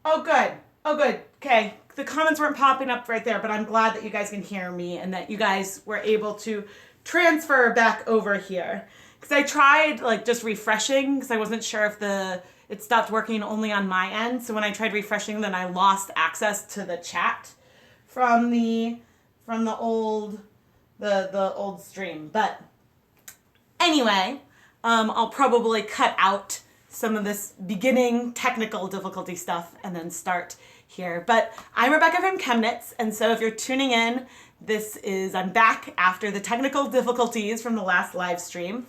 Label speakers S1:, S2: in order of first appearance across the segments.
S1: Oh, good. Oh, good. Okay. The comments weren't popping up right there, but I'm glad that you guys can hear me and that you guys were able to transfer back over here. Because I tried like just refreshing because I wasn't sure if it stopped working only on my end. So when I tried refreshing, then I lost access to the chat from the old the old stream. But anyway, I'll probably cut out some of this beginning technical difficulty stuff and then start here. But I'm Rebecca from ChemKnits, and so if you're tuning in, I'm back after the technical difficulties from the last live stream.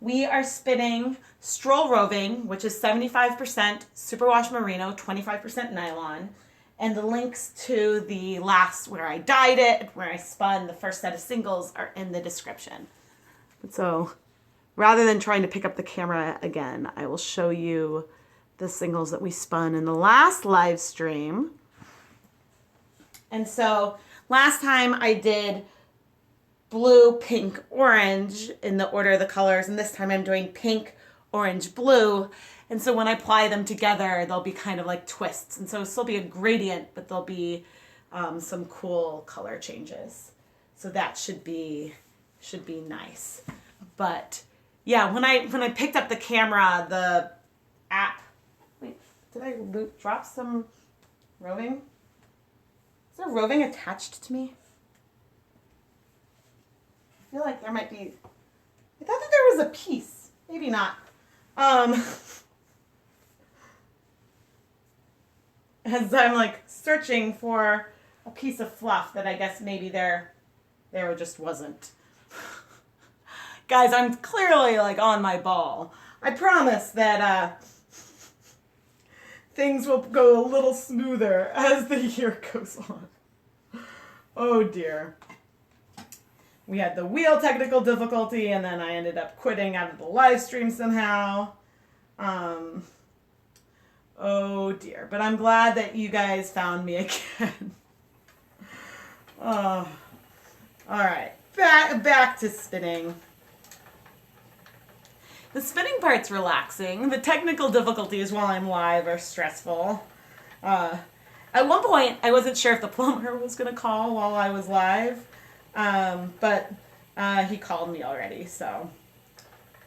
S1: We are spinning Stroll Roving, which is 75% superwash merino, 25% nylon. And the links to the last, where I dyed it, where I spun the first set of singles, are in the description. So rather than trying to pick up the camera again, I will show you the singles that we spun in the last live stream. And so last time I did blue, pink, orange in the order of the colors, and this time I'm doing pink, orange, blue. And so when I apply them together, they'll be kind of like twists. And so it'll still be a gradient, but there'll be some cool color changes. So that should be nice. But yeah, when I picked up the camera, the app, wait, did I drop some roving? Is there roving attached to me? I feel like there might be, I thought that there was a piece. Maybe not. As I'm like searching for a piece of fluff that I guess maybe there just wasn't. Guys, I'm clearly like on my ball. I promise that things will go a little smoother as the year goes on. Oh dear. We had the wheel technical difficulty, and then I ended up quitting out of the live stream somehow. Oh dear. But I'm glad that you guys found me again. Oh. All right. Back to spinning. The spinning part's relaxing. The technical difficulties while I'm live are stressful. At one point, I wasn't sure if the plumber was going to call while I was live, but he called me already, so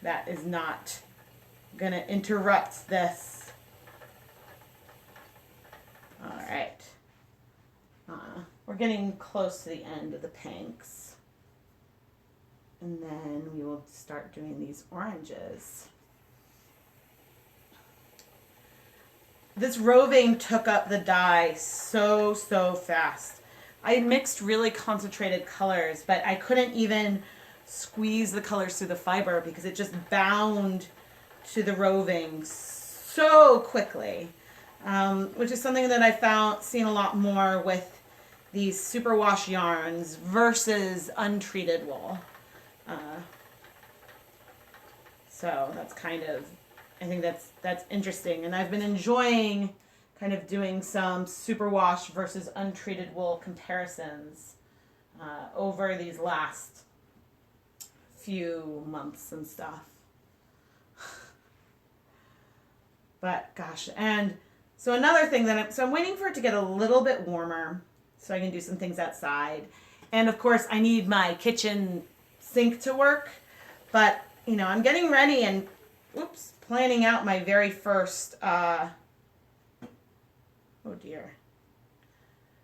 S1: that is not going to interrupt this. All right. We're getting close to the end of the pinks. And then we will start doing these oranges. This roving took up the dye so fast. I mixed really concentrated colors, but I couldn't even squeeze the colors through the fiber because it just bound to the roving so quickly, which is something that I seen a lot more with these superwash yarns versus untreated wool. So that's kind of, I think that's interesting. And I've been enjoying kind of doing some superwash versus untreated wool comparisons over these last few months and stuff. But gosh, and so another thing that I'm waiting for it to get a little bit warmer so I can do some things outside. And of course I need my kitchen sink to work, but you know, I'm getting ready and planning out my very first oh dear.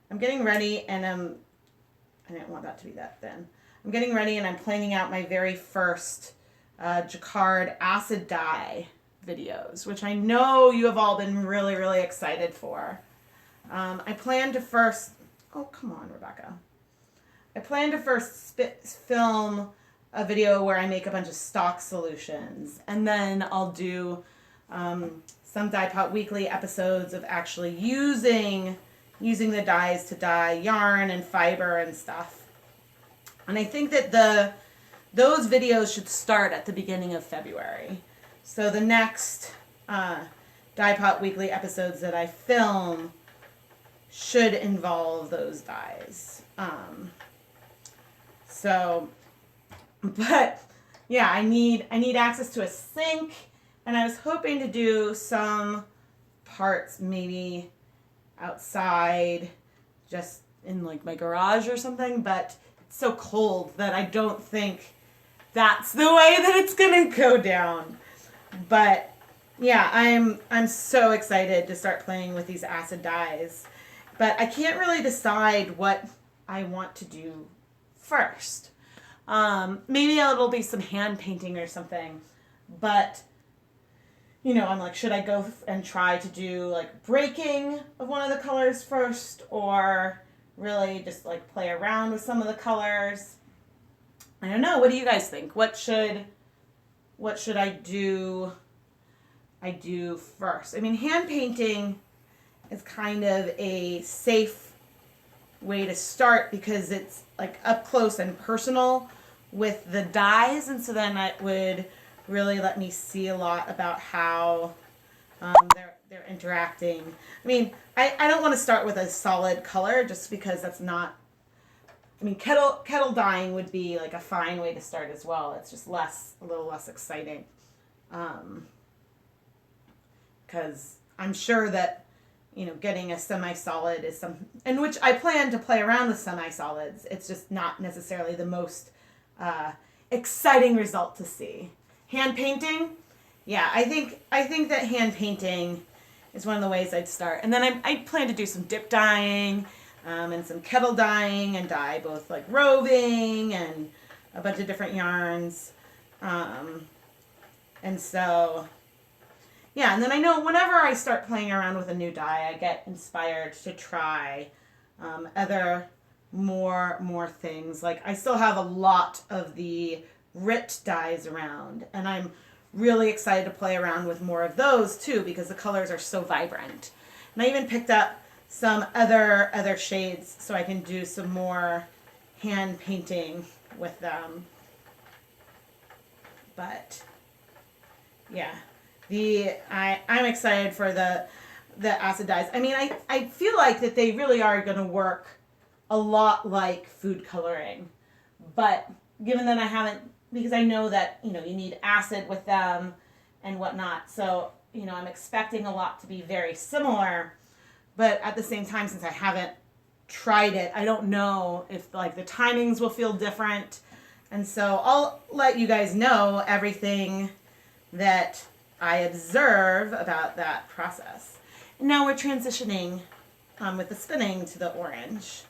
S1: I'm getting ready and I didn't want that to be that thin. I'm getting ready and I'm planning out my very first jacquard acid dye videos, which I know you have all been really, really excited for. I plan to first, oh come on Rebecca. I plan to first film a video where I make a bunch of stock solutions, and then I'll do some Dye Pot Weekly episodes of actually using the dyes to dye yarn and fiber and stuff. And I think that those videos should start at the beginning of February. So the next Dye Pot Weekly episodes that I film should involve those dyes. But yeah, I need access to a sink, and I was hoping to do some parts maybe outside, just in like my garage or something, but it's so cold that I don't think that's the way that it's gonna go down. But yeah, I'm so excited to start playing with these acid dyes. But I can't really decide what I want to do first. Maybe it'll be some hand painting or something. But, you know, I'm like, should I go and try to do like breaking of one of the colors first, or really just like play around with some of the colors? I don't know. What do you guys think? What should I do first? I mean, hand painting is kind of a safe way to start because it's like up close and personal with the dyes, and so then it would really let me see a lot about how they're interacting. I mean, I don't want to start with a solid color just because that's not. I mean, kettle dyeing would be like a fine way to start as well. It's just a little less exciting, because I'm sure that, you know, getting a semi-solid is in which I plan to play around with semi-solids. It's just not necessarily the most exciting result to see. Hand painting, yeah, I think that hand painting is one of the ways I'd start. And then I plan to do some dip dyeing and some kettle dyeing and dye both like roving and a bunch of different yarns. And so, yeah, and then I know whenever I start playing around with a new dye, I get inspired to try other more things. Like I still have a lot of the RIT dyes around, and I'm really excited to play around with more of those too because the colors are so vibrant. And I even picked up some other shades so I can do some more hand painting with them. But yeah, I'm excited for the acid dyes. I mean, I feel like that they really are going to work a lot like food coloring, but given that I haven't, because I know that, you know, you need acid with them and whatnot, so, you know, I'm expecting a lot to be very similar, but at the same time, since I haven't tried it, I don't know if like the timings will feel different, and so I'll let you guys know everything that I observe about that process. And now we're transitioning with the spinning to the orange.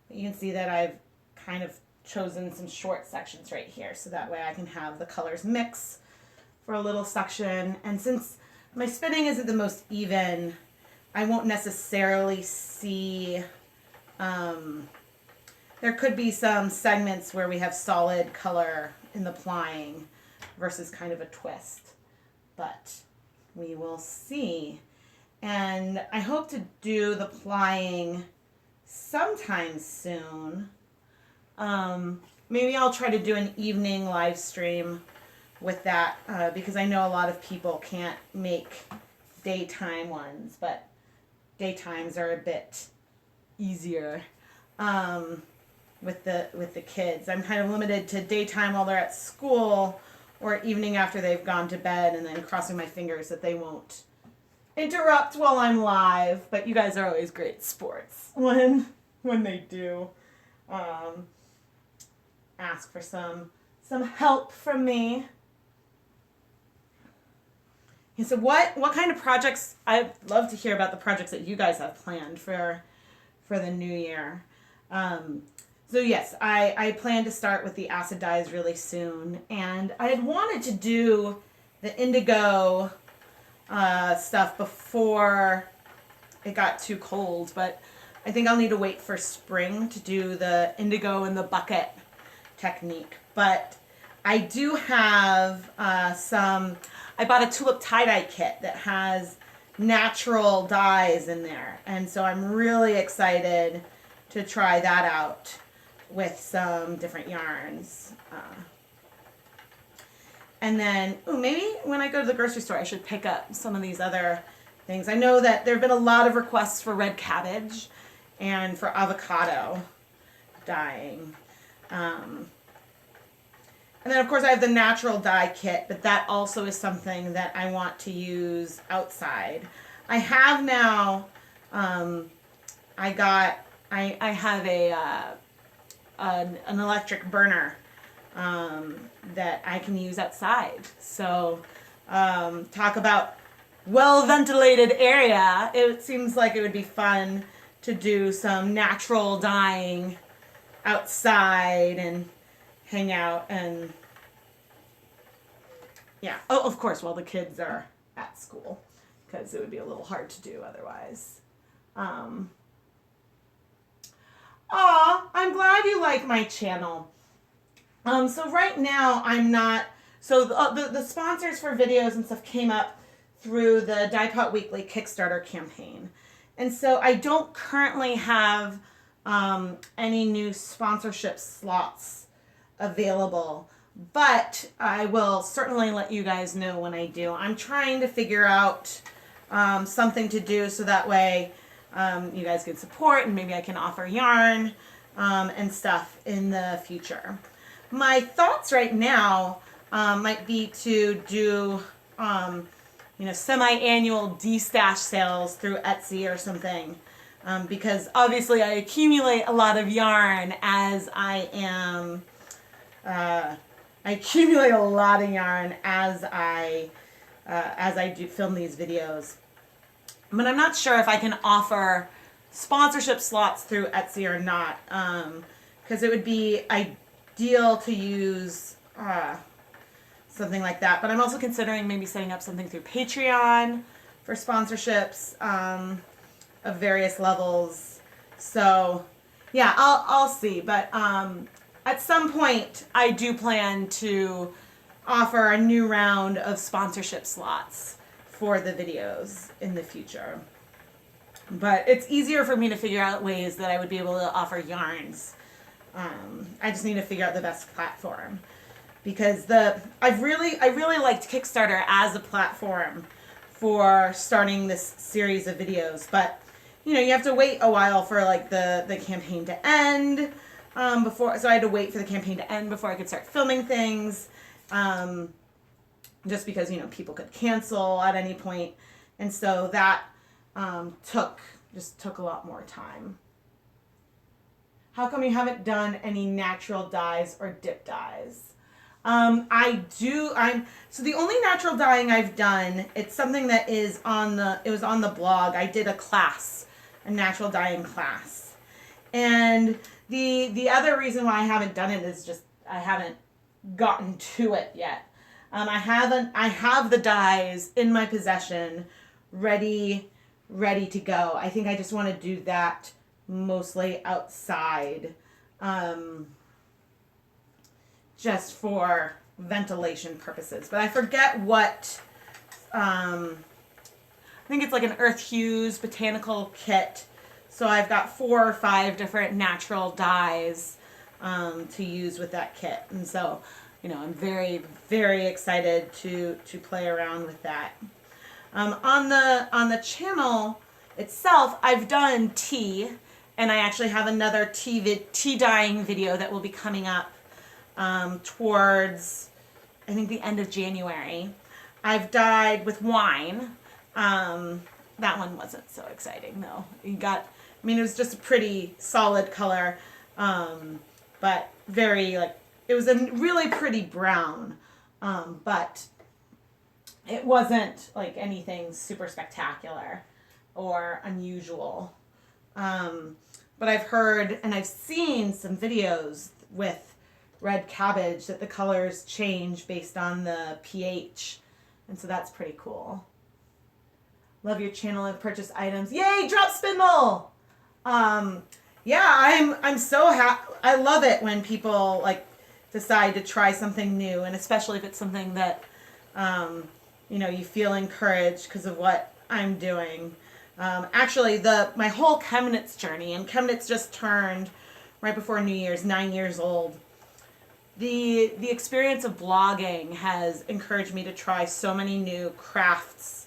S1: You can see that I've kind of chosen some short sections right here so that way I can have the colors mix for a little section. And since my spinning isn't the most even, I won't necessarily see, there could be some segments where we have solid color in the plying versus kind of a twist, but we will see. And I hope to do the plying sometime soon. Maybe I'll try to do an evening live stream with that because I know a lot of people can't make daytime ones, but daytimes are a bit easier with the kids. I'm kind of limited to daytime while they're at school or evening after they've gone to bed, and then crossing my fingers that they won't interrupt while I'm live. But you guys are always great sports when they do ask for some help from me. And so what kind of projects, I'd love to hear about the projects that you guys have planned for the new year. So yes, I plan to start with the acid dyes really soon, and I had wanted to do the indigo stuff before it got too cold, but I think I'll need to wait for spring to do the indigo in the bucket technique. But I do have I bought a tulip tie-dye kit that has natural dyes in there, and so I'm really excited to try that out with some different yarns. And then, maybe when I go to the grocery store, I should pick up some of these other things. I know that there have been a lot of requests for red cabbage and for avocado dyeing. And then, of course, I have the natural dye kit, but that also is something that I want to use outside. I have now, I have an electric burner that I can use outside. So talk about well-ventilated area. It seems like it would be fun to do some natural dyeing outside and hang out and yeah. Oh, of course, while the kids are at school, because it would be a little hard to do otherwise. I'm glad you like my channel. So right now I'm not, so the sponsors for videos and stuff came up through the Dye Pot Weekly Kickstarter campaign. And so I don't currently have any new sponsorship slots available, but I will certainly let you guys know when I do. I'm trying to figure out something to do so that way you guys can support and maybe I can offer yarn and stuff in the future. My thoughts right now might be to do semi-annual de-stash sales through Etsy or something, because obviously I accumulate a lot of yarn as I am. I accumulate a lot of yarn as I do film these videos, but I'm not sure if I can offer sponsorship slots through Etsy or not, because it would be ideal to use something like that. But I'm also considering maybe setting up something through Patreon for sponsorships of various levels. So yeah, I'll see. But at some point, I do plan to offer a new round of sponsorship slots for the videos in the future. But it's easier for me to figure out ways that I would be able to offer yarns. I just need to figure out the best platform, because I really liked Kickstarter as a platform for starting this series of videos, but you have to wait a while for like the campaign to end so I had to wait for the campaign to end before I could start filming things, just because people could cancel at any point, and so that took a lot more time. How come you haven't done any natural dyes or dip dyes? So the only natural dyeing I've done, it's something that it was on the blog. I did a natural dyeing class. And the other reason why I haven't done it is just I haven't gotten to it yet. I have the dyes in my possession, ready to go. I think I just want to do that mostly outside, just for ventilation purposes. But I forget what, I think it's like an Earth Hues botanical kit. So I've got 4 or 5 different natural dyes to use with that kit. And so, I'm very, very excited to play around with that. On the channel itself, I've done tea, and I actually have another tea dyeing video that will be coming up towards, I think, the end of January. I've dyed with wine. That one wasn't so exciting though. It was just a pretty solid color, but very it was a really pretty brown, but it wasn't like anything super spectacular or unusual. But I've heard and I've seen some videos with red cabbage that the colors change based on the pH. And so that's pretty cool. Love your channel and purchase items. Yay, drop spindle! Yeah, I'm so happy. I love it when people decide to try something new, and especially if it's something that you feel encouraged because of what I'm doing. Actually, my whole ChemKnits journey, and ChemKnits just turned right before New Year's, 9 years old. The experience of blogging has encouraged me to try so many new crafts.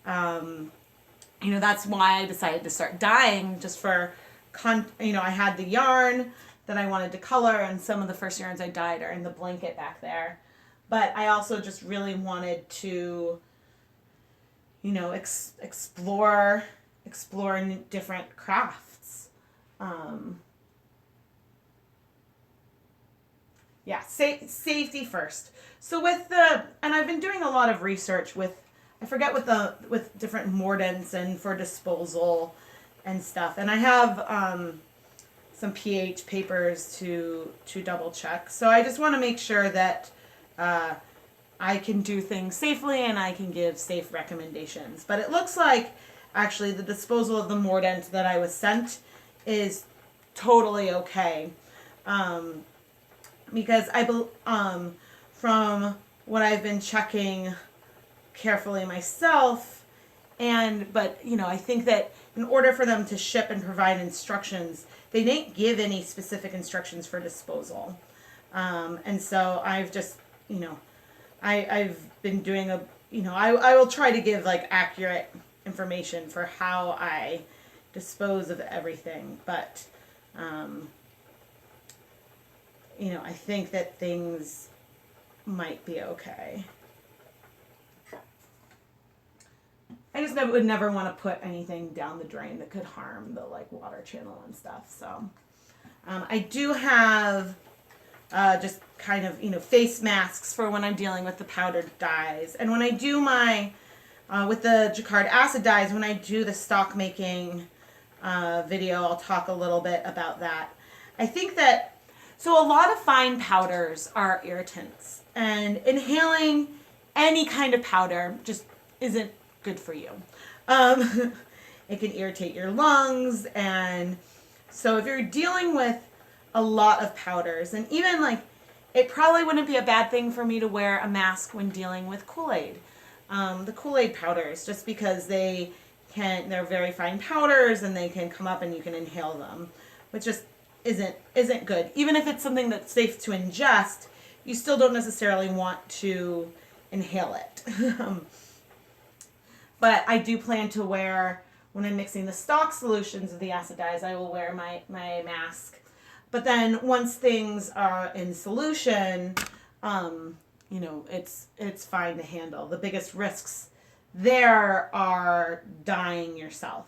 S1: That's why I decided to start dyeing, just for, I had the yarn that I wanted to color, and some of the first yarns I dyed are in the blanket back there. But I also just really wanted to, you know, explore different crafts. Yeah, safety first. So and I've been doing a lot of research with, I forget with different mordants and for disposal and stuff. And I have some pH papers to double check. So I just want to make sure that I can do things safely and I can give safe recommendations. But it looks like actually the disposal of the mordant that I was sent is totally okay. Because from what I've been checking carefully myself, but you know, I think that in order for them to ship and provide instructions, they didn't give any specific instructions for disposal. And so I've just, you know, I've been doing I will try to give like accurate information for how I dispose of everything, but you know, I think that things might be okay. I just would never want to put anything down the drain that could harm the like water channel and stuff. So I do have just kind of, you know, face masks for when I'm dealing with the powdered dyes. And when I do my, with the Jacquard acid dyes, when I do the stock making video, I'll talk a little bit about that. I think that, so a lot of fine powders are irritants, and inhaling any kind of powder just isn't good for you. It can irritate your lungs, and so if you're dealing with a lot of powders, and even like, it probably wouldn't be a bad thing for me to wear a mask when dealing with Kool-Aid. The Kool-Aid powders, just because they're very fine powders and they can come up and you can inhale them, which just isn't good. Even if it's something that's safe to ingest, you still don't necessarily want to inhale it. But I do plan to wear, when I'm mixing the stock solutions of the acid dyes, I will wear my mask. But then once things are in solution, you know, it's fine to handle. The biggest risks there are dying yourself.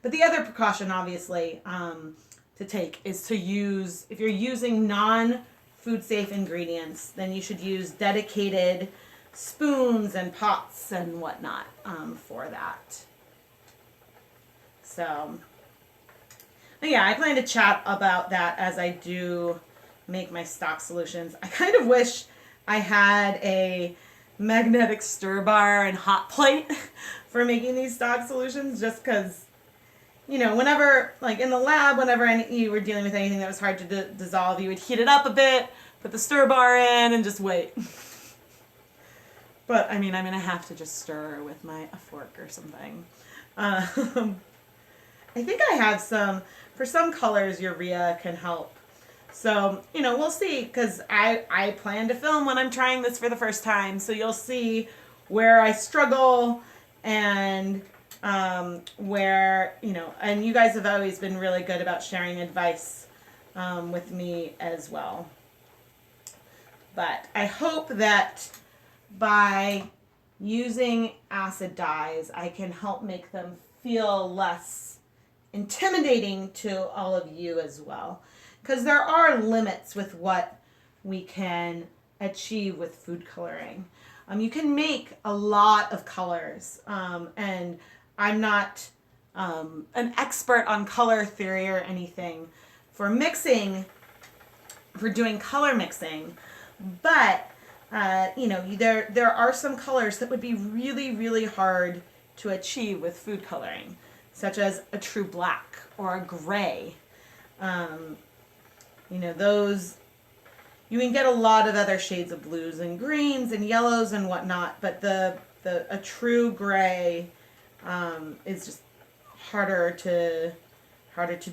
S1: But the other precaution, obviously, to take is to use, if you're using non-food safe ingredients, then you should use dedicated spoons and pots and whatnot for that. So, yeah, I plan to chat about that as I do make my stock solutions. I kind of wish I had a magnetic stir bar and hot plate for making these stock solutions, just because, you know, whenever, like in the lab, whenever you were dealing with anything that was hard to dissolve, you would heat it up a bit, put the stir bar in, and just wait. But, I mean, I'm going to have to just stir with a fork or something. I think I have for some colors, urea can help. So, you know, we'll see, because I plan to film when I'm trying this for the first time. So you'll see where I struggle and where, you know, and you guys have always been really good about sharing advice with me as well. But I hope that by using acid dyes, I can help make them feel less intimidating to all of you as well. Because there are limits with what we can achieve with food coloring. You can make a lot of colors, and I'm not an expert on color theory or anything for doing color mixing, but you know, there are some colors that would be really, really hard to achieve with food coloring, such as a true black or a gray. You know, those, you can get a lot of other shades of blues and greens and yellows and whatnot, but a true gray is just harder to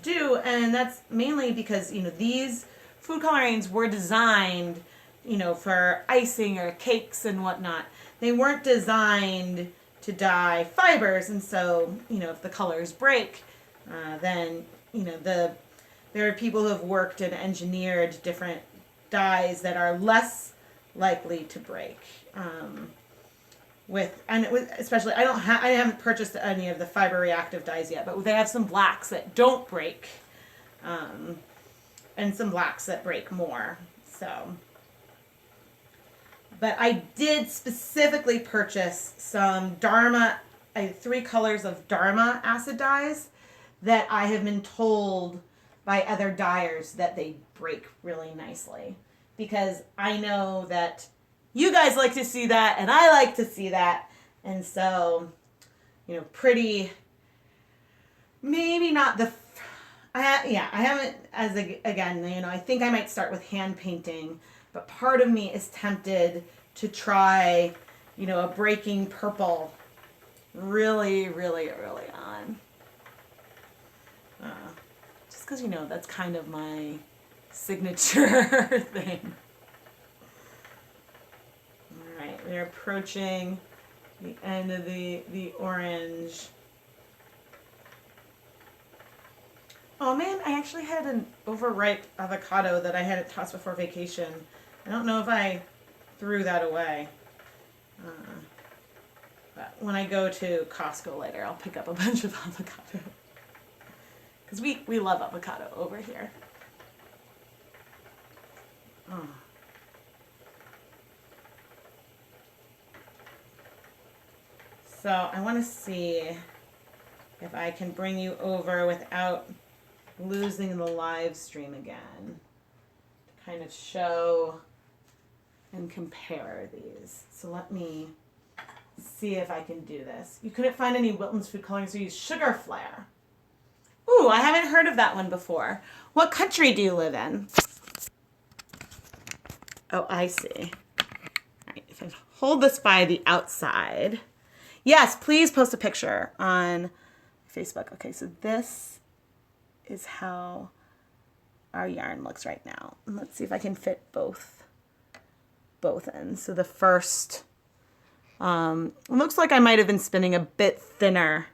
S1: do, and that's mainly because, you know, these food colorings were designed, you know, for icing or cakes and whatnot. They weren't designed to dye fibers, and so, you know, if the colors break, then, you know, there are people who have worked and engineered different dyes that are less likely to break. with, and it was, especially, I haven't purchased any of the fiber reactive dyes yet, but they have some blacks that don't break, and some blacks that break more. So, but I did specifically purchase some Dharma, 3 colors of Dharma acid dyes that I have been told by other dyers that they break really nicely, because I know that you guys like to see that, and I like to see that. And so, you know, pretty, maybe not the, I haven't, again, you know, I think I might start with hand painting, but part of me is tempted to try, you know, a breaking purple really, really early on. Just because, you know, that's kind of my signature thing. We're approaching the end of the orange. Oh man, I actually had an overripe avocado that I had at tossed before vacation. I don't know if I threw that away. But when I go to Costco later, I'll pick up a bunch of avocado. Because we love avocado over here. Oh. So I want to see if I can bring you over without losing the live stream again, to kind of show and compare these. So let me see if I can do this. You couldn't find any Wilton's food coloring, so you used Sugar Flare. Ooh, I haven't heard of that one before. What country do you live in? Oh, I see. All right, if I hold this by the outside. Yes, please post a picture on Facebook. Okay, so this is how our yarn looks right now. And let's see if I can fit both ends. So the first, looks like I might have been spinning a bit thinner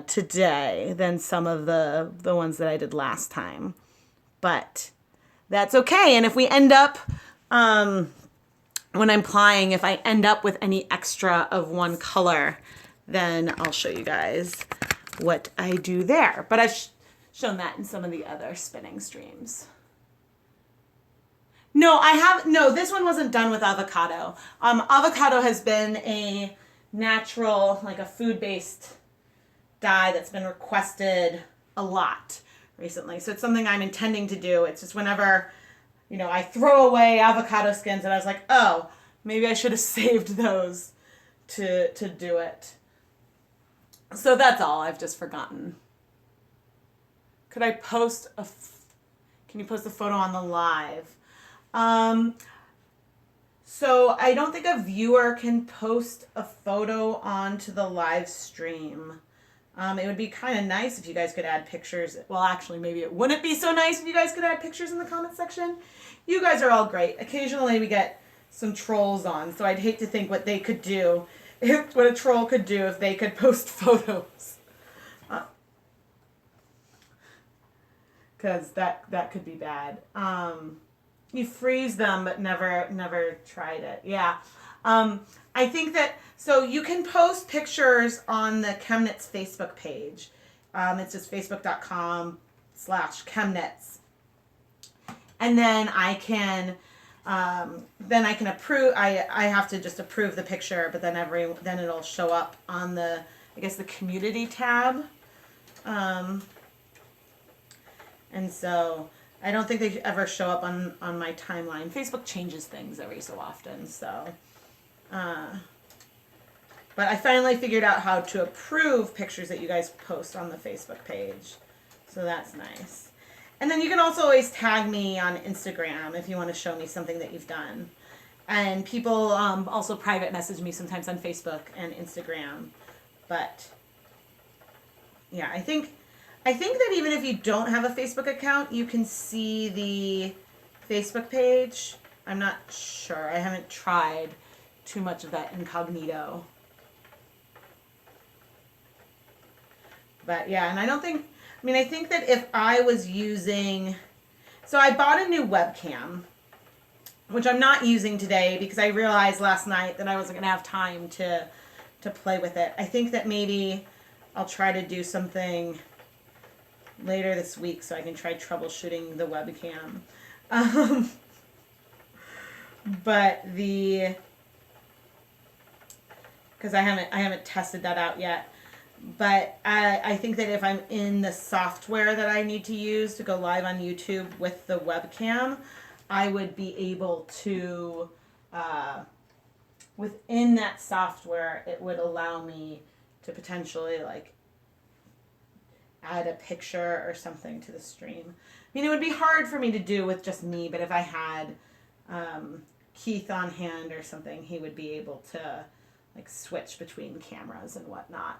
S1: today than some of the ones that I did last time. But that's okay. And if we end up, when I'm plying, if I end up with any extra of one color, then I'll show you guys what I do there. But I've shown that in some of the other spinning streams. No, this one wasn't done with avocado. Avocado has been a natural, like a food-based dye that's been requested a lot recently. So it's something I'm intending to do. It's just whenever, you know, I throw away avocado skins and I was like, oh, maybe I should have saved those to do it. So that's all. I've just forgotten. Could I post can you post a photo on the live? So I don't think a viewer can post a photo onto the live stream. It would be kind of nice if you guys could add pictures. Well, actually, maybe it wouldn't be so nice if you guys could add pictures in the comment section. You guys are all great. Occasionally we get some trolls on, so I'd hate to think what they could do, what a troll could do if they could post photos. Because that could be bad. You freeze them, but never tried it. Yeah. I think that, so you can post pictures on the ChemKnits Facebook page. It's just facebook.com/ChemKnits. And then I can approve, I have to just approve the picture, but then it'll show up on the, I guess, the community tab. And so I don't think they ever show up on my timeline. Facebook changes things every so often, so. But I finally figured out how to approve pictures that you guys post on the Facebook page. So that's nice. And then you can also always tag me on Instagram if you want to show me something that you've done. And people also private message me sometimes on Facebook and Instagram. But yeah, I think that even if you don't have a Facebook account, you can see the Facebook page. I'm not sure. I haven't tried too much of that incognito. But yeah, and I think that if I was using, so I bought a new webcam, which I'm not using today because I realized last night that I wasn't going to have time to play with it. I think that maybe I'll try to do something later this week so I can try troubleshooting the webcam. But because I haven't tested that out yet. But I think that if I'm in the software that I need to use to go live on YouTube with the webcam, I would be able to, within that software, it would allow me to potentially like add a picture or something to the stream. I mean, it would be hard for me to do with just me, but if I had Keith on hand or something, he would be able to like switch between cameras and whatnot.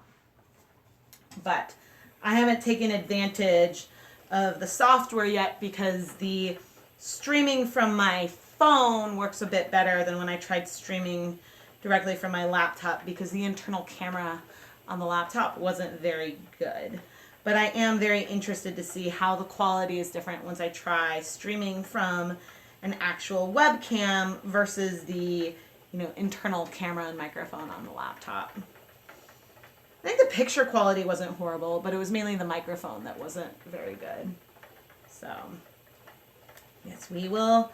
S1: But I haven't taken advantage of the software yet because the streaming from my phone works a bit better than when I tried streaming directly from my laptop because the internal camera on the laptop wasn't very good. But I am very interested to see how the quality is different once I try streaming from an actual webcam versus the, internal camera and microphone on the laptop. I think the picture quality wasn't horrible, but it was mainly the microphone that wasn't very good. So, yes, we will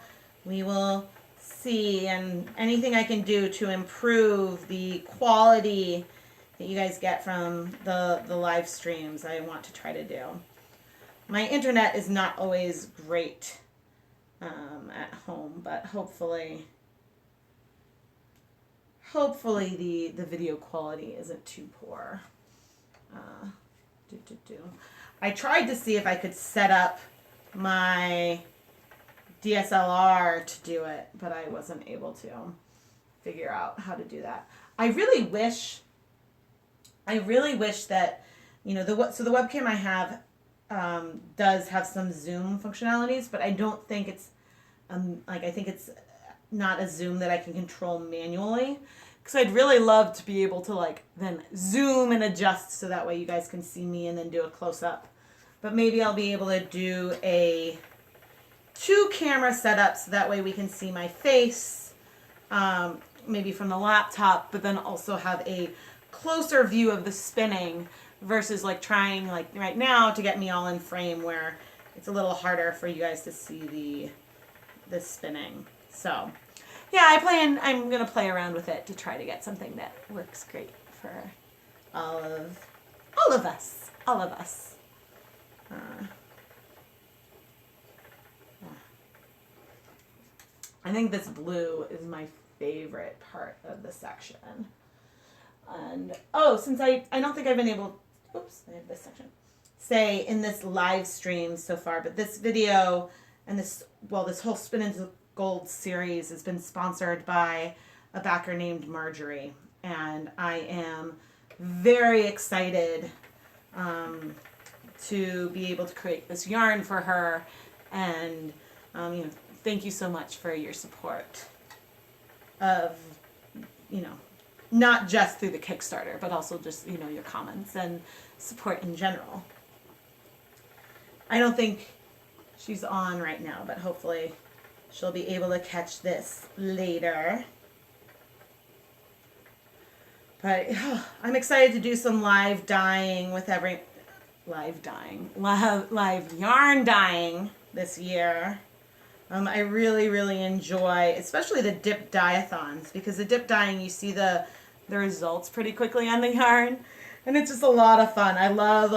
S1: see, and anything I can do to improve the quality that you guys get from the live streams, I want to try to do. My internet is not always great at home, but hopefully the video quality isn't too poor. I tried to see if I could set up my DSLR to do it, but I wasn't able to figure out how to do that. I really wish that, so the webcam I have does have some zoom functionalities, but I don't think it's, I think it's not a zoom that I can control manually. Because I'd really love to be able to then zoom and adjust so that way you guys can see me and then do a close-up. But maybe I'll be able to do a 2-camera setup so that way we can see my face, maybe from the laptop, but then also have a closer view of the spinning versus trying right now to get me all in frame where it's a little harder for you guys to see the spinning. So yeah, I'm going to play around with it to try to get something that works great for all of us. I think this blue is my favorite part of the section. And, since I don't think I've been able, I have this section, say in this live stream so far, but this video and this whole Spin into Gold series has been sponsored by a backer named Marjorie, and I am very excited to be able to create this yarn for her, and thank you so much for your support of not just through the Kickstarter, but also just your comments and support in general. I don't think she's on right now, but hopefully she'll be able to catch this later. But I'm excited to do some live dyeing with live yarn dyeing this year. I really, really enjoy, especially the dip dye-a-thons, because the dip dyeing, you see the results pretty quickly on the yarn, and it's just a lot of fun. I love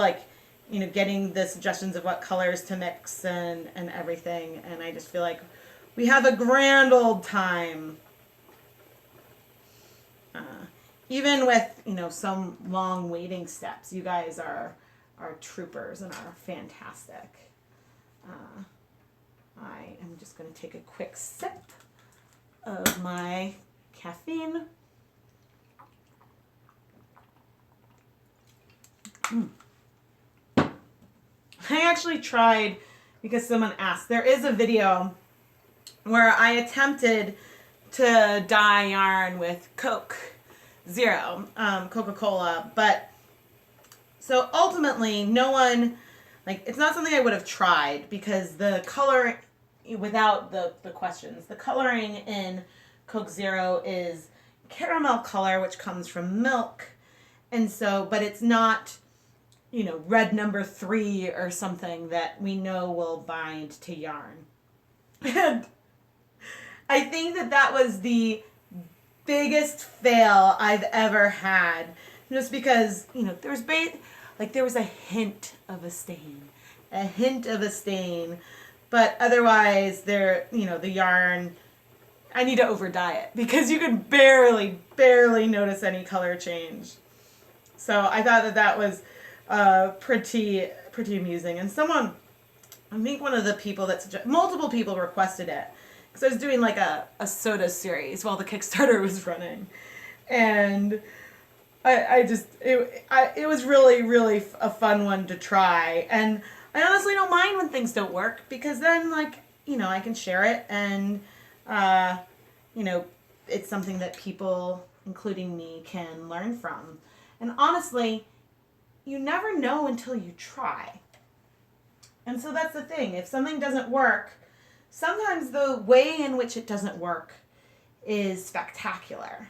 S1: getting the suggestions of what colors to mix and everything, and I just feel like we have a grand old time. Even with, some long waiting steps, you guys are troopers and are fantastic. I am just going to take a quick sip of my caffeine. I actually tried, because someone asked, there is a video where I attempted to dye yarn with Coke Zero, Coca-Cola, but so ultimately no one, it's not something I would have tried because the color without the questions. The coloring in Coke Zero is caramel color, which comes from milk. And so, but it's not, you know, red number 3 or something that we know will bind to yarn. And I think that that was the biggest fail I've ever had, just because, you know, there was a hint of a stain, but otherwise you know, the yarn, I need to over dye it because you can barely notice any color change. So I thought that that was pretty amusing. And someone, I think one of the people multiple people requested it. So I was doing like a soda series while the Kickstarter was running, and it was really a fun one to try. And I honestly don't mind when things don't work, because then, like, you know, I can share it, and you know, it's something that people, including me, can learn from. And honestly, you never know until you try. And so that's the thing. If something doesn't work, sometimes the way in which it doesn't work is spectacular.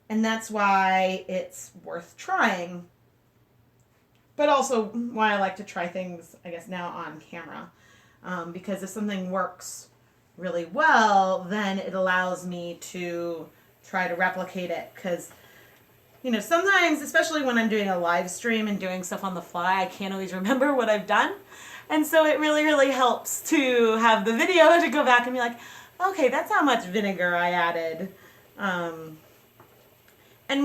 S1: And that's why it's worth trying. But also why I like to try things, I guess, now on camera. Because if something works really well, then it allows me to try to replicate it. Because, you know, sometimes, especially when I'm doing a live stream and doing stuff on the fly, I can't always remember what I've done. And so it really helps to have the video to go back and be like, okay, that's how much vinegar I added. And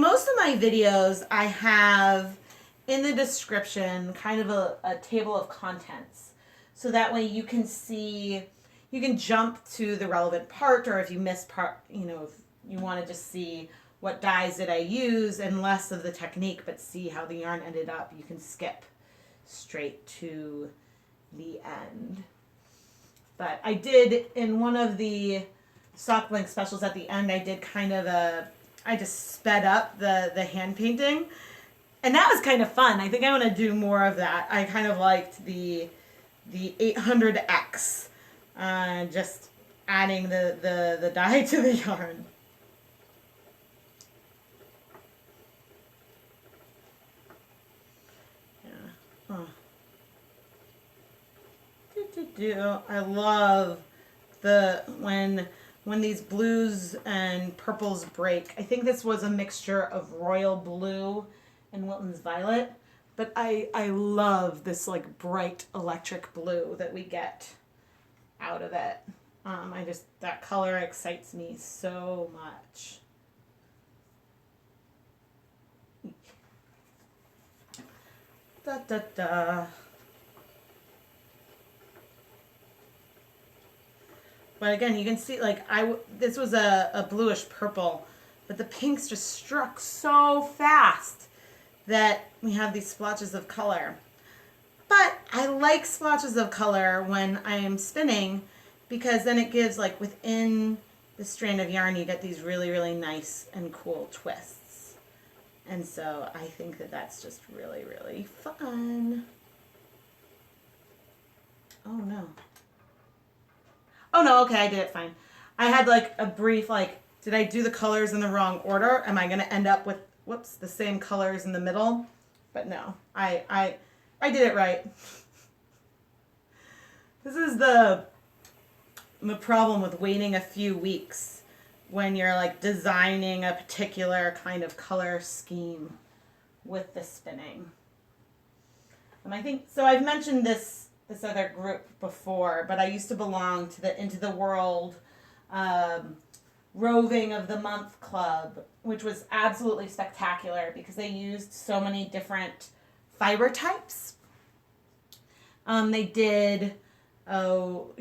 S1: most of my videos, I have in the description kind of a table of contents. So that way you can see, you can jump to the relevant part, or if you miss part, you know, if you want to just see what dyes did I use and less of the technique, but see how the yarn ended up, you can skip straight to the end. But I did, in one of the Sock Blank specials at the end, I did kind of I just sped up the hand painting, and that was kind of fun. I think I want to do more of that. I kind of liked the 800X, just adding the dye to the yarn. Yeah. Oh. I love when these blues and purples break. I think this was a mixture of royal blue and Wilton's violet, but I love this like bright electric blue that we get out of it. That color excites me so much. Da da da. But again, you can see, like, this was a bluish purple, but the pinks just struck so fast that we have these splotches of color. But I like splotches of color when I am spinning, because then it gives, like, within the strand of yarn, you get these really nice and cool twists. And so I think that that's just really fun. Oh no. Oh no, okay, I did it fine. I had like a brief, like, did I do the colors in the wrong order? Am I going to end up with, whoops, the same colors in the middle? But no, I did it right. This is the problem with waiting a few weeks when you're like designing a particular kind of color scheme with the spinning. And I think, so I've mentioned this other group before, but I used to belong to the Into the World Roving of the Month Club, which was absolutely spectacular because they used so many different fiber types. They did, so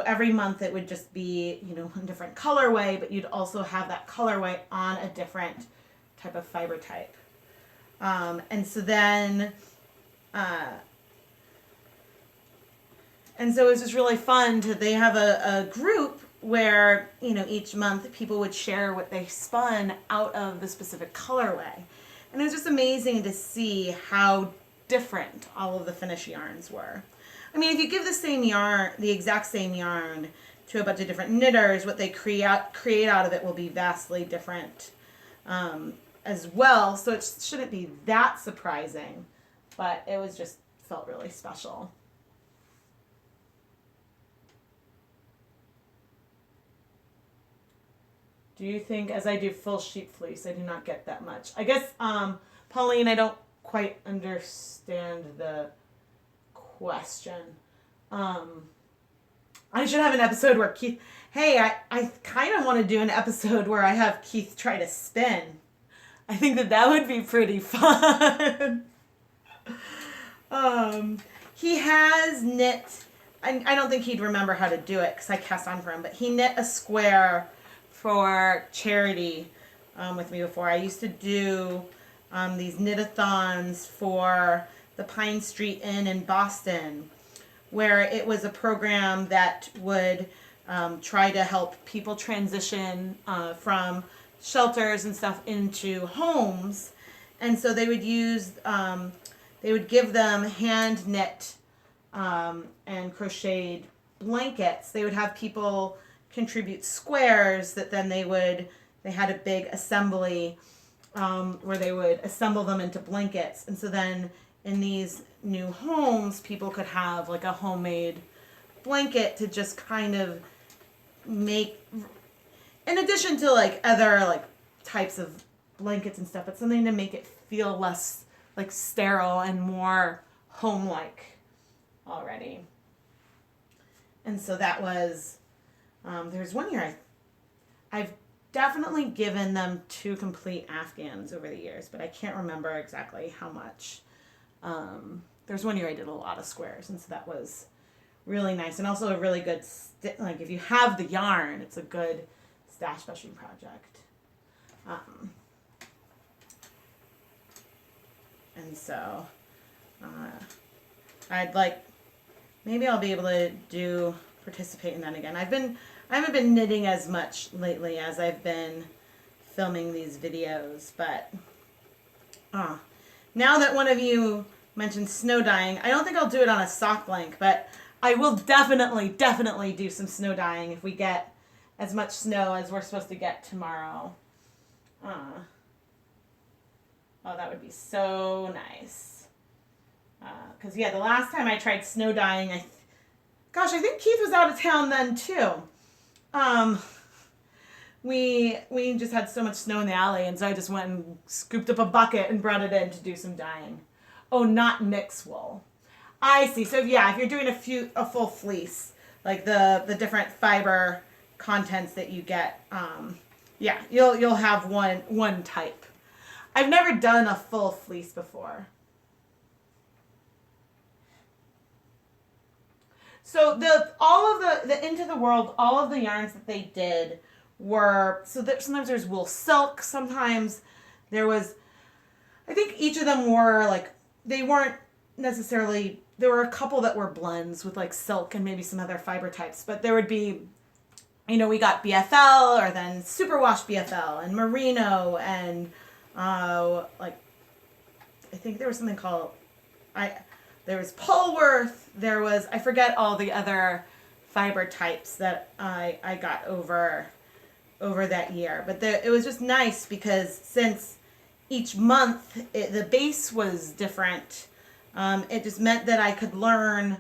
S1: every month it would just be, a different colorway, but you'd also have that colorway on a different type of fiber type. And so it was just really fun they have a group where, each month people would share what they spun out of the specific colorway. And it was just amazing to see how different all of the finish yarns were. I mean, if you give the exact same yarn to a bunch of different knitters, what they create out of it will be vastly different as well. So it shouldn't be that surprising, but it was just felt really special. Do you think, as I do full sheep fleece, I do not get that much? I guess, Pauline, I don't quite understand the question. I should have an episode where Keith, hey, I kind of want to do an episode where I have Keith try to spin. I think that would be pretty fun. He has knit, I don't think he'd remember how to do it because I cast on for him, but he knit a square for charity with me before. I used to do these knit-a-thons for the Pine Street Inn in Boston, where it was a program that would try to help people transition from shelters and stuff into homes. And so they would use, they would give them hand knit and crocheted blankets. They would have people contribute squares that then they had a big assembly where they would assemble them into blankets. And so then in these new homes, people could have like a homemade blanket to just kind of make, in addition to like other like types of blankets and stuff, but something to make it feel less like sterile and more home-like already. And so that was, there's one year I've definitely given them 2 complete Afghans over the years, but I can't remember exactly how much. There's one year I did a lot of squares, and so that was really nice. And also a really good, like if you have the yarn, it's a good stash brushing project. And so I'd like, maybe I'll be able to participate in that again. I haven't been knitting as much lately as I've been filming these videos, but now that one of you mentioned snow dyeing, I don't think I'll do it on a sock link, but I will definitely do some snow dyeing if we get as much snow as we're supposed to get tomorrow. Oh, that would be so nice. Because, yeah, the last time I tried snow dyeing, I think Keith was out of town then, too. We just had so much snow in the alley, and so I just went and scooped up a bucket and brought it in to do some dyeing. Oh, not mix wool. I see. So, yeah, if you're doing a full fleece, like the different fiber contents that you get, yeah, you'll have one type. I've never done a full fleece before. So all of the Into the World, all of the yarns that they did were, so that sometimes there's wool silk, sometimes there was, I think each of them were like, they weren't necessarily, there were a couple that were blends with like silk and maybe some other fiber types, but there would be, we got BFL or then superwash BFL and merino and like, I think there was something called, there was Polworth, there was, I forget all the other fiber types that I got over that year. But it was just nice because since each month the base was different, it just meant that I could learn,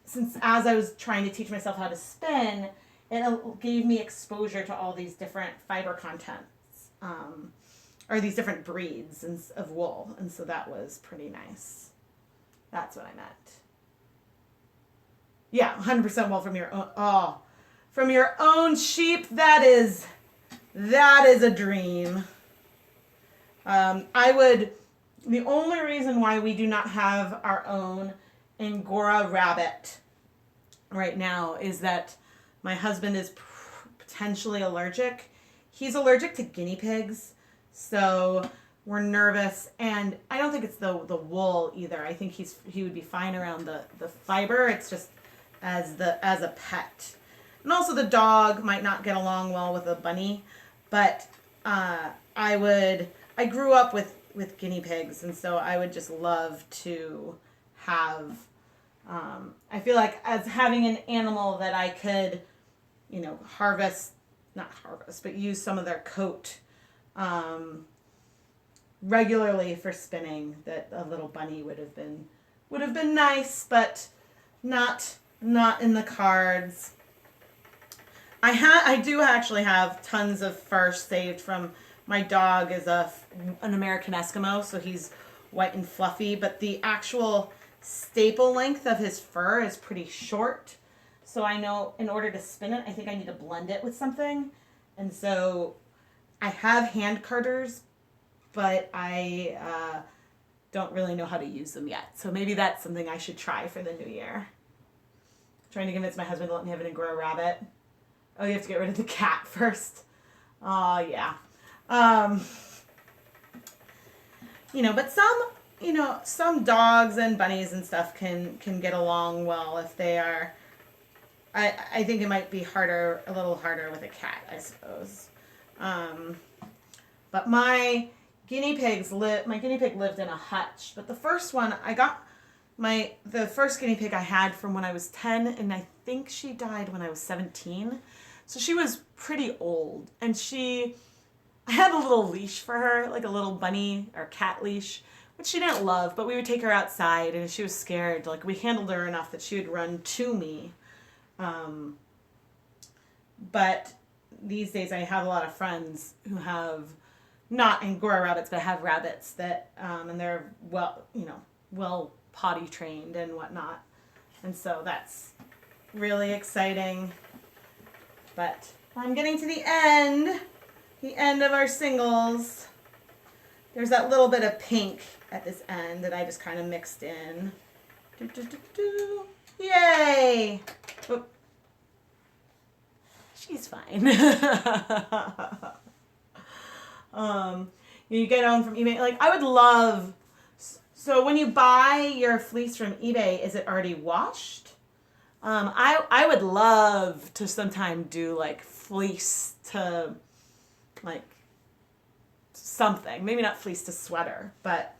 S1: since as I was trying to teach myself how to spin, it gave me exposure to all these different fiber contents, or these different breeds of wool. And so that was pretty nice. That's what I meant. Yeah, 100% wool from your own. From your own sheep. That is a dream. The only reason why we do not have our own Angora rabbit right now is that my husband is potentially allergic. He's allergic to guinea pigs, so we're nervous, and I don't think it's the wool either. I think he would be fine around the fiber. It's just as a pet. And also the dog might not get along well with a bunny, but I grew up with guinea pigs, and so I would just love to have, I feel like as having an animal that I could but use some of their coat regularly for spinning. That a little bunny would have been nice, but not in the cards. I do actually have tons of fur saved from my dog is an American Eskimo, so he's white and fluffy, but the actual staple length of his fur is pretty short. So I know in order to spin it, I think I need to blend it with something. And so I have hand carders, but I don't really know how to use them yet. So maybe that's something I should try for the new year. Trying to convince my husband to let me have an Angora rabbit. Oh, you have to get rid of the cat first. Oh, yeah. But some dogs and bunnies and stuff can get along well if they are. I think it might be a little harder with a cat, I suppose. But my guinea pig lived in a hutch. But the first one the first guinea pig I had from when I was 10, and I think she died when I was 17. So she was pretty old, and I had a little leash for her, like a little bunny or cat leash, which she didn't love, but we would take her outside, and if she was scared, like, we handled her enough that she would run to me. But these days I have a lot of friends who have not Angora rabbits, but have rabbits that, and they're well potty trained and whatnot. And so that's really exciting. But I'm getting to the end of our singles. There's that little bit of pink at this end that I just kind of mixed in. Yay! Oop. She's fine. You get on from eBay. Like, I would love. So when you buy your fleece from eBay, is it already washed? I would love to sometime do like fleece to like something. Maybe not fleece to sweater, but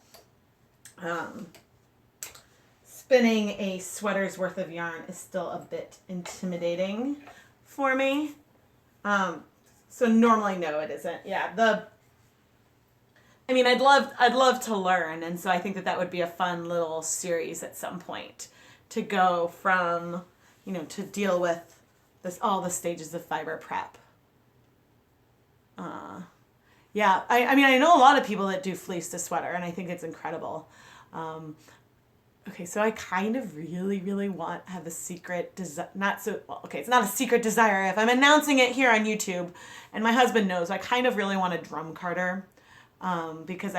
S1: spinning a sweater's worth of yarn is still a bit intimidating for me. So normally, no, it isn't. Yeah, I'd love to learn, and so I think that would be a fun little series at some point to go from, to deal with all the stages of fiber prep. Yeah, I know a lot of people that do fleece to sweater, and I think it's incredible. Okay, so I kind of really, really have a secret desire. It's not a secret desire if I'm announcing it here on YouTube, and my husband knows. I kind of really want a drum carder, because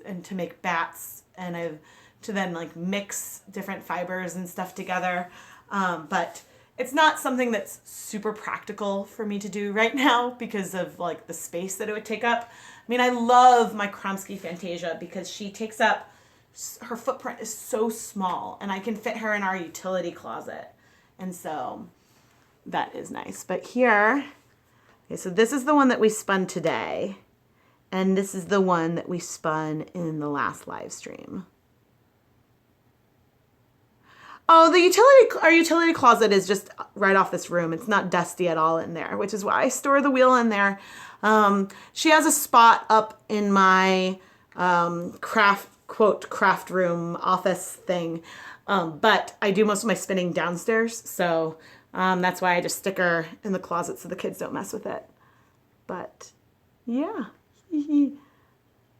S1: and to make bats, and to then like mix different fibers and stuff together. But it's not something that's super practical for me to do right now because of like the space that it would take up. I mean, I love my Kromsky Fantasia because she takes up, her footprint is so small, and I can fit her in our utility closet. And so that is nice. But here, okay, so this is the one that we spun today. And this is the one that we spun in the last live stream. Oh, our utility closet is just right off this room. It's not dusty at all in there, which is why I store the wheel in there. She has a spot up in my craft room office thing. But I do most of my spinning downstairs. So that's why I just stick her in the closet so the kids don't mess with it. But yeah.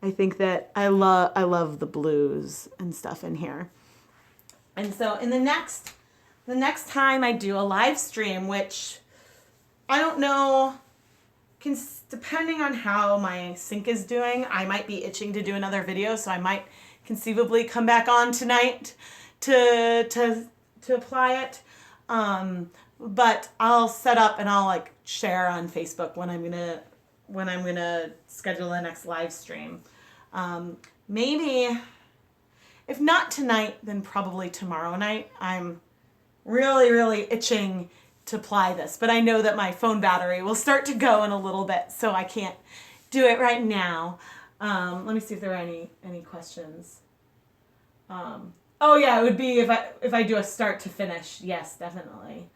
S1: I think that I love the blues and stuff in here. And so in the next time I do a live stream, which I don't know, depending on how my sync is doing, I might be itching to do another video, so I might conceivably come back on tonight to apply it. But I'll set up and I'll like share on Facebook when I'm gonna schedule the next live stream. Maybe, if not tonight, then probably tomorrow night. I'm really, really itching to apply this, but I know that my phone battery will start to go in a little bit, so I can't do it right now. Let me see if there are any questions. Oh yeah, it would be if I do a start to finish. Yes, definitely.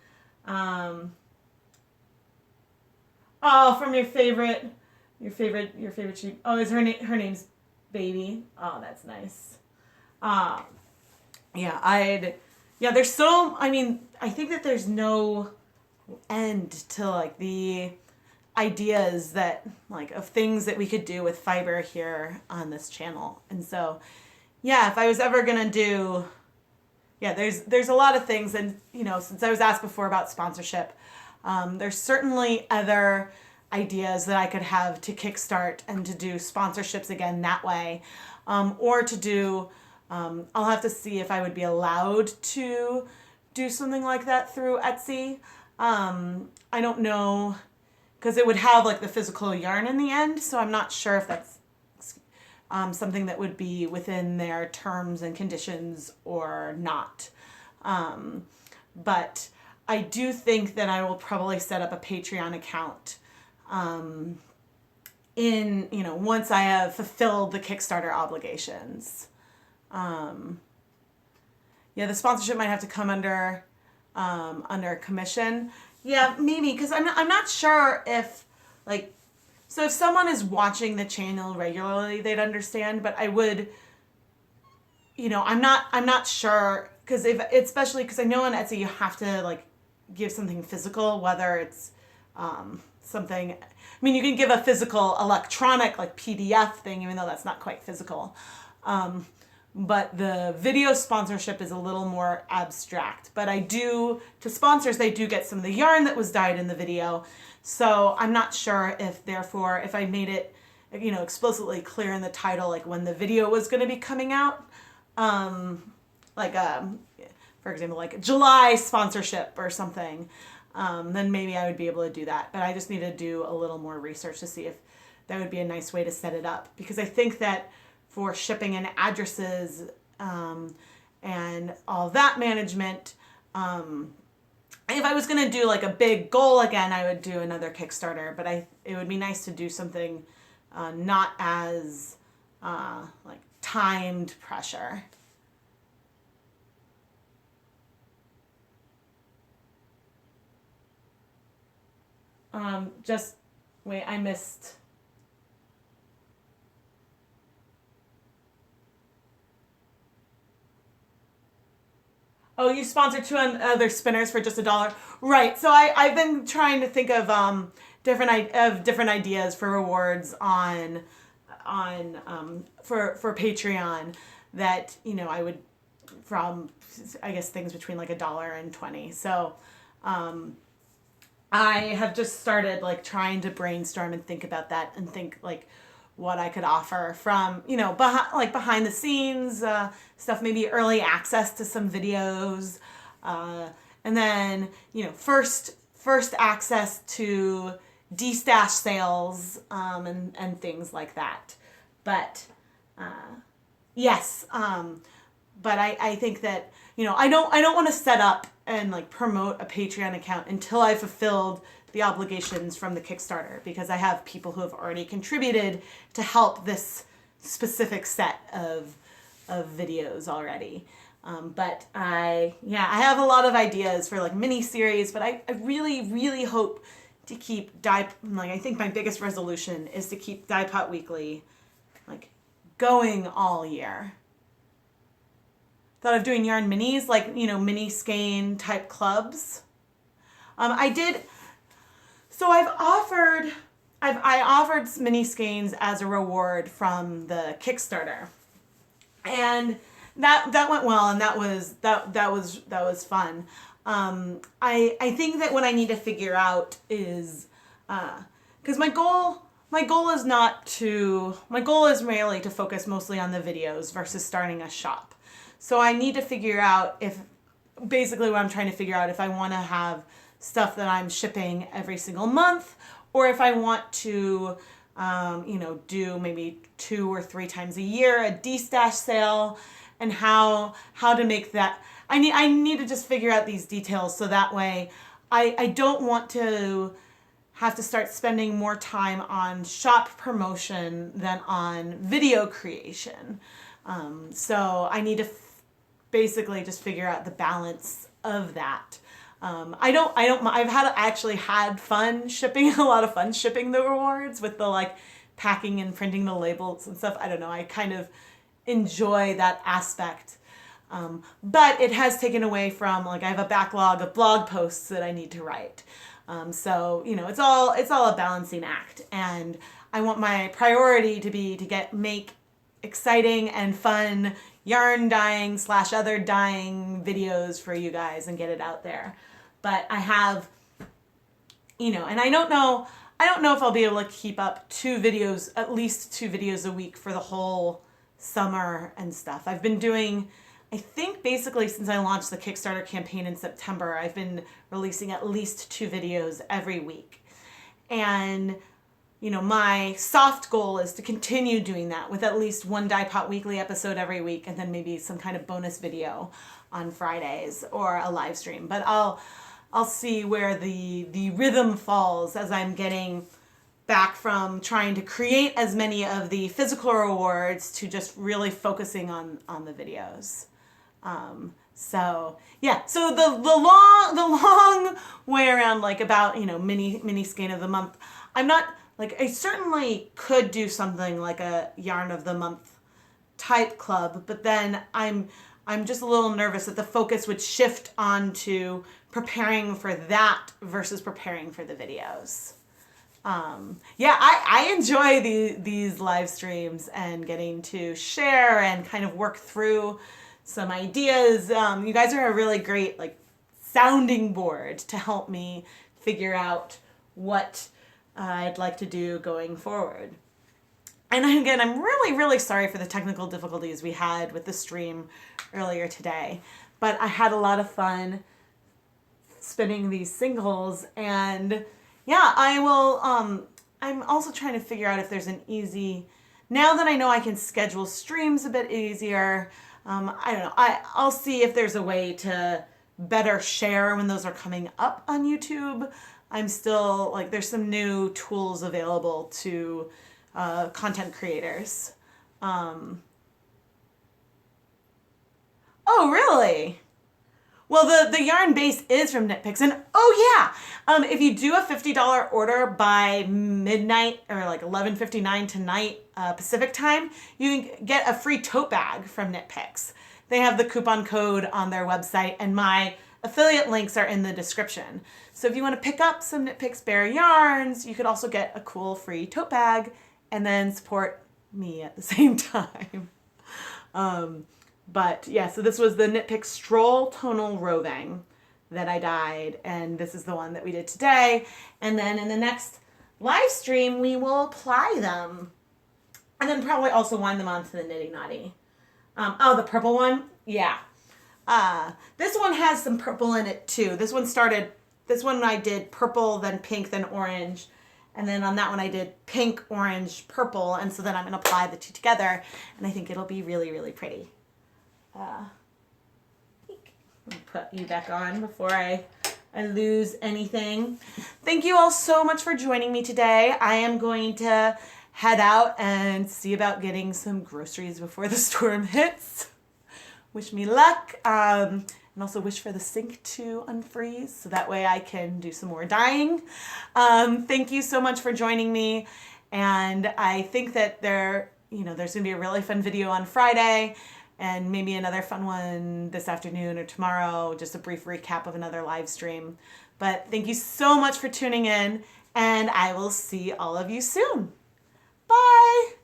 S1: Oh, from your favorite sheep. Oh, is her name's Baby? Oh, that's nice. Um, yeah, there's so, I mean, I think that there's no end to like the ideas that like of things that we could do with fiber here on this channel. And so, yeah, if I was ever gonna do, yeah, there's a lot of things, and since I was asked before about sponsorship, there's certainly other ideas that I could have to kickstart and to do sponsorships again that way, or to do. I'll have to see if I would be allowed to do something like that through Etsy. I don't know, because it would have like the physical yarn in the end, so I'm not sure if that's something that would be within their terms and conditions or not. But I do think that I will probably set up a Patreon account once I have fulfilled the Kickstarter obligations. The sponsorship might have to come under commission. Yeah, maybe, because I'm not sure if like, so if someone is watching the channel regularly, they'd understand, but I would, I'm not sure, because especially because I know on Etsy you have to like give something physical, whether it's something, I mean, you can give a physical electronic like PDF thing, even though that's not quite physical. But the video sponsorship is a little more abstract. But to sponsors, they do get some of the yarn that was dyed in the video. So I'm not sure if I made it, explicitly clear in the title, like when the video was going to be coming out, for example, like July sponsorship or something, then maybe I would be able to do that. But I just need to do a little more research to see if that would be a nice way to set it up. Because I think that for shipping and addresses and all that management, if I was going to do like a big goal again, I would do another Kickstarter. But it would be nice to do something not as like timed pressure. Just wait, I missed. Oh, you sponsored two other spinners for just $1, right? So I've been trying to think of different ideas for rewards for Patreon that I would, from I guess things between like $1 and 20. So I have just started like trying to brainstorm and think about that and think like what I could offer from, behind the scenes stuff, maybe early access to some videos, and then, first access to de-stash sales, and things like that. But, yes, but I think that, I don't want to set up and like promote a Patreon account until I fulfilled the obligations from the Kickstarter, because I have people who have already contributed to help this specific set of videos already. But I have a lot of ideas for like mini series, but I really, really hope to keep I think my biggest resolution is to keep Dye Pot Weekly like going all year. Thought of doing yarn minis, like, mini skein type clubs. I did. So I offered mini skeins as a reward from the Kickstarter, and that went well, and that was fun. I think that what I need to figure out is, because my goal is really to focus mostly on the videos versus starting a shop. So I need to figure out if I want to have stuff that I'm shipping every single month, or if I want to, do maybe 2 or 3 times a year a de-stash sale, and how to make that. I need to just figure out these details, so that way I don't want to have to start spending more time on shop promotion than on video creation. So I need to basically just figure out the balance of that. I've actually had fun shipping, a lot of fun shipping the rewards with the like packing and printing the labels and stuff. I don't know, I kind of enjoy that aspect. But it has taken away from, like, I have a backlog of blog posts that I need to write. So, you know, it's all a balancing act. And I want my priority to be to make exciting and fun yarn dyeing / other dyeing videos for you guys and get it out there. But I have, you know, and I don't know if I'll be able to keep up at least two videos a week for the whole summer and stuff. I've been doing, I think basically since I launched the Kickstarter campaign in September, I've been releasing at least 2 videos every week. And, you know, my soft goal is to continue doing that with at least one Dye Pot Weekly episode every week, and then maybe some kind of bonus video on Fridays or a live stream. But I'll see where the rhythm falls as I'm getting back from trying to create as many of the physical rewards to just really focusing on the videos. So yeah, so the long way around, like, about, you know, mini skein of the month. I'm not, like, I certainly could do something like a yarn of the month type club, but then I'm just a little nervous that the focus would shift onto preparing for that versus preparing for the videos. Yeah, I enjoy these live streams and getting to share and kind of work through some ideas. You guys are a really great, like, sounding board to help me figure out what I'd like to do going forward. And again, I'm really, really sorry for the technical difficulties we had with the stream earlier today, but I had a lot of fun spinning these singles, and yeah, I will, I'm also trying to figure out if there's an easy, now that I know I can schedule streams a bit easier, I don't know, I'll see if there's a way to better share when those are coming up on YouTube. I'm still, like, there's some new tools available to content creators. Oh, really? Well, the yarn base is from Knit Picks, and oh yeah, if you do a $50 order by midnight, or like 11:59 tonight Pacific time, you can get a free tote bag from Knit Picks. They have the coupon code on their website, and my affiliate links are in the description. So if you want to pick up some Knit Picks Bare yarns, you could also get a cool free tote bag and then support me at the same time. But yeah, so this was the Knit Picks Stroll Tonal Roving that I dyed, and this is the one that we did today. And then in the next live stream, we will apply them, and then probably also wind them onto the Knitty Knotty. Oh, the purple one? Yeah. This one has some purple in it too. This one I did purple, then pink, then orange. And then on that one I did pink, orange, purple. And so then I'm going to apply the two together, and I think it'll be really, really pretty. Let me put you back on before I lose anything. Thank you all so much for joining me today. I am going to head out and see about getting some groceries before the storm hits. Wish me luck, and also wish for the sink to unfreeze so that way I can do some more dyeing. Thank you so much for joining me, and I think that there's going to be a really fun video on Friday, and maybe another fun one this afternoon or tomorrow, just a brief recap of another live stream. But thank you so much for tuning in, and I will see all of you soon. Bye!